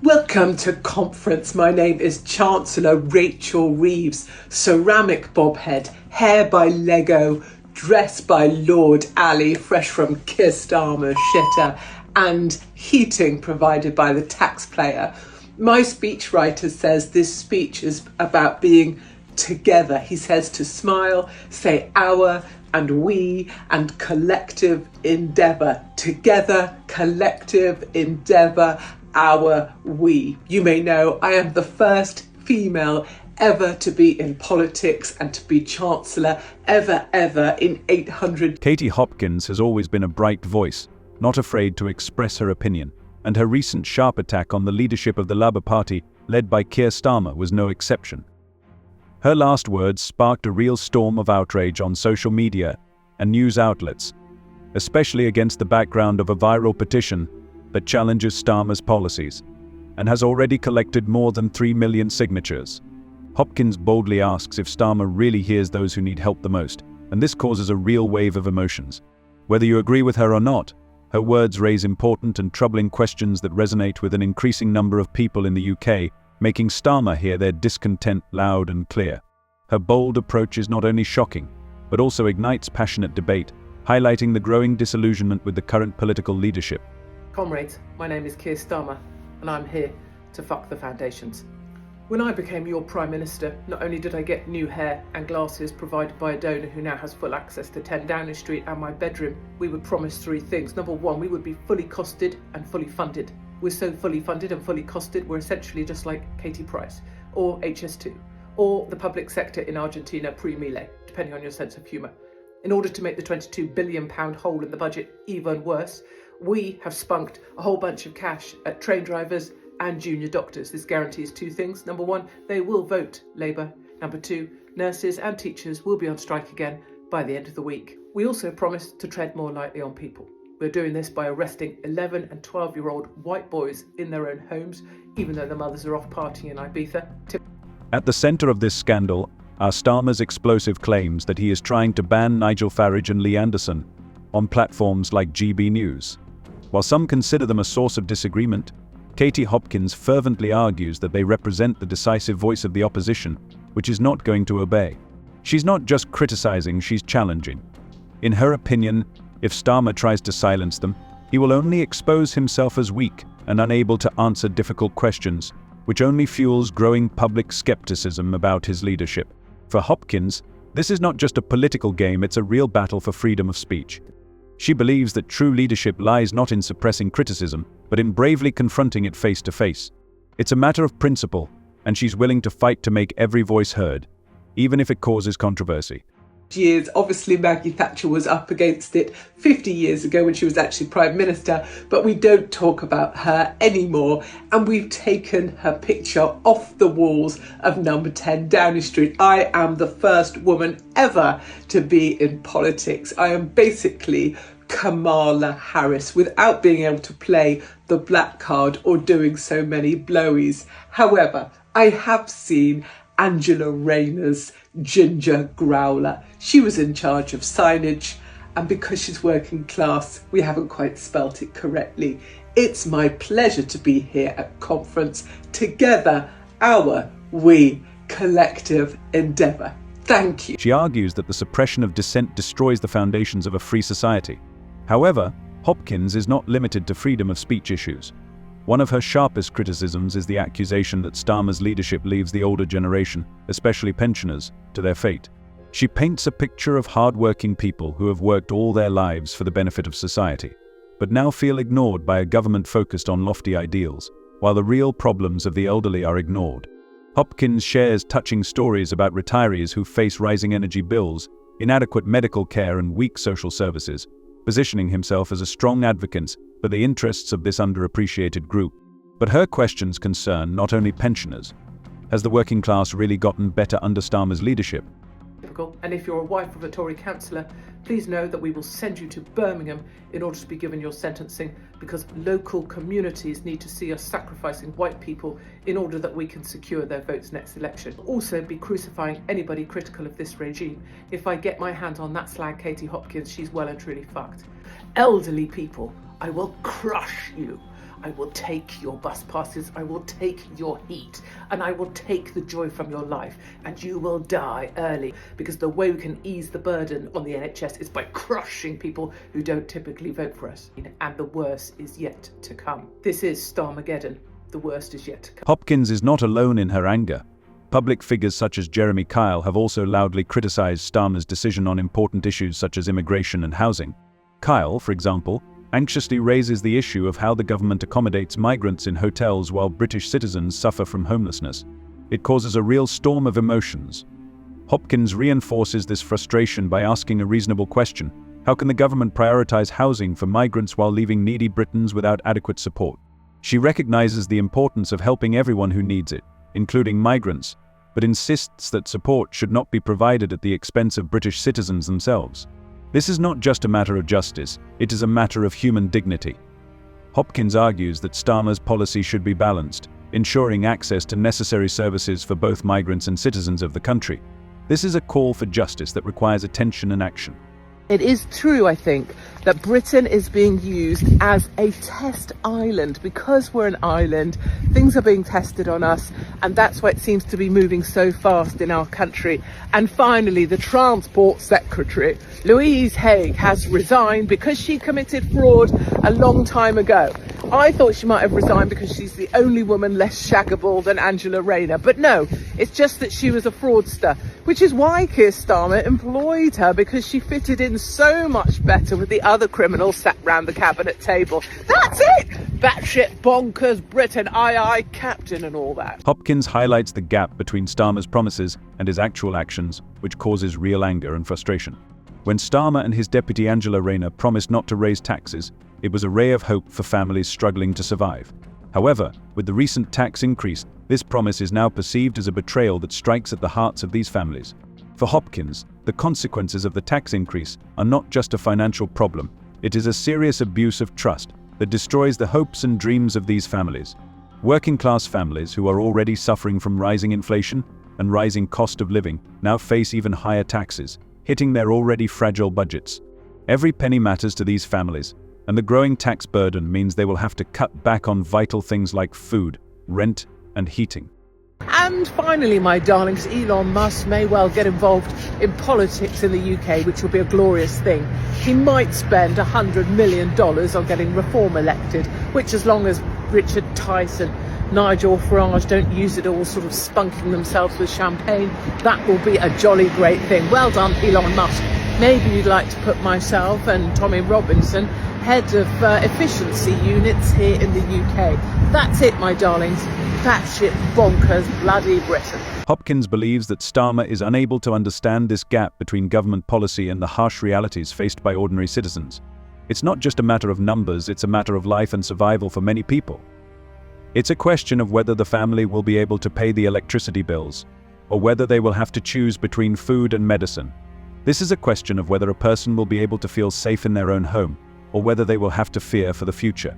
Welcome to conference. My name is Chancellor Rachel Reeves. Ceramic bobhead, hair by Lego, dress by Lord Ali, fresh from Keir Starmer shitter, and heating provided by the taxpayer. My speechwriter says this speech is about being together. He says to smile, say our and we and collective endeavour. Together, collective endeavour, our, we. You may know I am the first female ever to be in politics and to be Chancellor ever in 800. Katie Hopkins has always been a bright voice, not afraid to express her opinion, and her recent sharp attack on the leadership of the Labour Party, led by Keir Starmer, was no exception. Her last words sparked a real storm of outrage on social media and news outlets, especially against the background of a viral petition that challenges Starmer's policies and has already collected more than 3 million signatures. Hopkins boldly asks if Starmer really hears those who need help the most, and this causes a real wave of emotions. Whether you agree with her or not, her words raise important and troubling questions that resonate with an increasing number of people in the UK, making Starmer hear their discontent loud and clear. Her bold approach is not only shocking, but also ignites passionate debate, highlighting the growing disillusionment with the current political leadership. Comrades, my name is Keir Starmer, and I'm here to fuck the foundations. When I became your Prime Minister, not only did I get new hair and glasses provided by a donor who now has full access to 10 Downing Street and my bedroom, we were promised 3 things. Number 1, we would be fully costed and fully funded. We're so fully funded and fully costed, we're essentially just like Katie Price, or HS2, or the public sector in Argentina pre-Milei, depending on your sense of humour. In order to make the £22 billion hole in the budget even worse, we have spunked a whole bunch of cash at train drivers and junior doctors. This guarantees 2 things. Number 1, they will vote Labour. Number 2, nurses and teachers will be on strike again by the end of the week. We also promised to tread more lightly on people. We're doing this by arresting 11 and 12-year-old white boys in their own homes, even though the mothers are off partying in Ibiza. At the centre of this scandal are Starmer's explosive claims that he is trying to ban Nigel Farage and Lee Anderson on platforms like GB News. While some consider them a source of disagreement, Katie Hopkins fervently argues that they represent the decisive voice of the opposition, which is not going to obey. She's not just criticising, she's challenging. In her opinion, if Starmer tries to silence them, he will only expose himself as weak and unable to answer difficult questions, which only fuels growing public skepticism about his leadership. For Hopkins, this is not just a political game, it's a real battle for freedom of speech. She believes that true leadership lies not in suppressing criticism, but in bravely confronting it face to face. It's a matter of principle, and she's willing to fight to make every voice heard, even if it causes controversy. Years. Obviously, Maggie Thatcher was up against it 50 years ago when she was actually Prime Minister, but we don't talk about her anymore, and we've taken her picture off the walls of number 10 Downing Street. I am the first woman ever to be in politics. I am basically Kamala Harris without being able to play the black card or doing so many blowies. However, I have seen Angela Rayner's ginger growler. She was in charge of signage, and because she's working class, we haven't quite spelt it correctly. It's my pleasure to be here at conference. Together, our, we, collective endeavour. Thank you. She argues that the suppression of dissent destroys the foundations of a free society. However, Hopkins is not limited to freedom of speech issues. One of her sharpest criticisms is the accusation that Starmer's leadership leaves the older generation, especially pensioners, to their fate. She paints a picture of hard-working people who have worked all their lives for the benefit of society, but now feel ignored by a government focused on lofty ideals, while the real problems of the elderly are ignored. Hopkins shares touching stories about retirees who face rising energy bills, inadequate medical care and weak social services, positioning himself as a strong advocate for the interests of this underappreciated group. But her questions concern not only pensioners. Has the working class really gotten better under Starmer's leadership? And if you're a wife of a Tory councillor, please know that we will send you to Birmingham in order to be given your sentencing, because local communities need to see us sacrificing white people in order that we can secure their votes next election. We'll also be crucifying anybody critical of this regime. If I get my hands on that slag Katie Hopkins, she's well and truly fucked. Elderly people, I will crush you. I will take your bus passes, I will take your heat, and I will take the joy from your life, and you will die early, because the way we can ease the burden on the NHS is by crushing people who don't typically vote for us. And the worst is yet to come. This is Starmageddon. The worst is yet to come. Hopkins is not alone in her anger. Public figures such as Jeremy Kyle have also loudly criticized Starmer's decision on important issues such as immigration and housing. Kyle, for example, anxiously raises the issue of how the government accommodates migrants in hotels while British citizens suffer from homelessness. It causes a real storm of emotions. Hopkins reinforces this frustration by asking a reasonable question: how can the government prioritize housing for migrants while leaving needy Britons without adequate support? She recognizes the importance of helping everyone who needs it, including migrants, but insists that support should not be provided at the expense of British citizens themselves. This is not just a matter of justice, it is a matter of human dignity. Hopkins argues that Starmer's policy should be balanced, ensuring access to necessary services for both migrants and citizens of the country. This is a call for justice that requires attention and action. It is true, I think, that Britain is being used as a test island. Because we're an island, things are being tested on us, and that's why it seems to be moving so fast in our country. And finally, the Transport Secretary, Louise Haigh, has resigned because she committed fraud a long time ago. I thought she might have resigned because she's the only woman less shaggable than Angela Rayner, but no, it's just that she was a fraudster, which is why Keir Starmer employed her, because she fitted in so much better with the other criminals sat round the cabinet table. That's it! Batshit bonkers Britain, aye aye captain and all that. Hopkins highlights the gap between Starmer's promises and his actual actions, which causes real anger and frustration. When Starmer and his deputy Angela Rayner promised not to raise taxes, it was a ray of hope for families struggling to survive. However, with the recent tax increase, this promise is now perceived as a betrayal that strikes at the hearts of these families. For Hopkins, the consequences of the tax increase are not just a financial problem, it is a serious abuse of trust that destroys the hopes and dreams of these families. Working-class families who are already suffering from rising inflation and rising cost of living now face even higher taxes, hitting their already fragile budgets. Every penny matters to these families, and the growing tax burden means they will have to cut back on vital things like food, rent, and heating. And finally, my darlings, Elon Musk may well get involved in politics in the UK, which will be a glorious thing. He might spend $100 million on getting Reform elected, which, as long as Richard Tyson, Nigel Farage don't use it all sort of spunking themselves with champagne, that will be a jolly great thing. Well done, Elon Musk. Maybe you'd like to put myself and Tommy Robinson head of efficiency units here in the UK. That's it, my darlings. Batshit bonkers bloody Britain. Hopkins believes that Starmer is unable to understand this gap between government policy and the harsh realities faced by ordinary citizens. It's not just a matter of numbers, it's a matter of life and survival for many people. It's a question of whether the family will be able to pay the electricity bills, or whether they will have to choose between food and medicine. This is a question of whether a person will be able to feel safe in their own home, or whether they will have to fear for the future.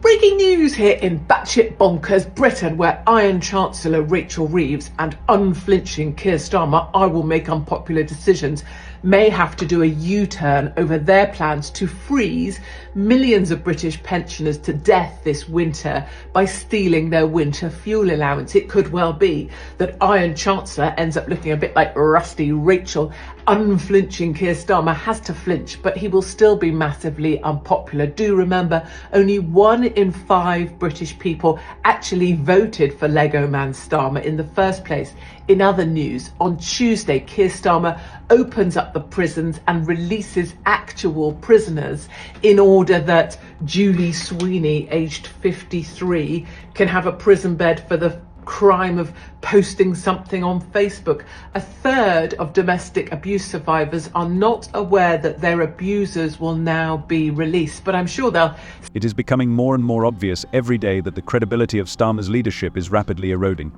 Breaking news here in batshit bonkers Britain, where Iron Chancellor Rachel Reeves and unflinching Keir Starmer, I will make unpopular decisions, may have to do a U-turn over their plans to freeze millions of British pensioners to death this winter by stealing their winter fuel allowance. It could well be that Iron Chancellor ends up looking a bit like rusty Rachel. Unflinching Keir Starmer has to flinch, but he will still be massively unpopular. Do remember, only 1 in 5 British people actually voted for Lego Man Starmer in the first place. In other news, on Tuesday, Keir Starmer opens up the prisons and releases actual prisoners in order that Julie Sweeney, aged 53, can have a prison bed for the crime of posting something on Facebook. A third of domestic abuse survivors are not aware that their abusers will now be released, but I'm sure they'll... It is becoming more and more obvious every day that the credibility of Starmer's leadership is rapidly eroding.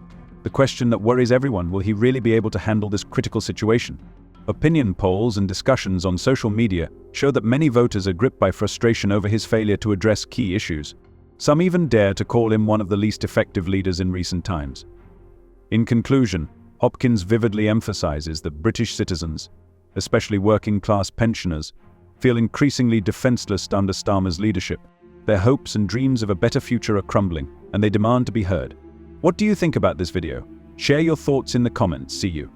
The question that worries everyone: will he really be able to handle this critical situation? Opinion polls and discussions on social media show that many voters are gripped by frustration over his failure to address key issues. Some even dare to call him one of the least effective leaders in recent times. In conclusion, Hopkins vividly emphasizes that British citizens, especially working-class pensioners, feel increasingly defenseless under Starmer's leadership. Their hopes and dreams of a better future are crumbling, and they demand to be heard. What do you think about this video? Share your thoughts in the comments. See you.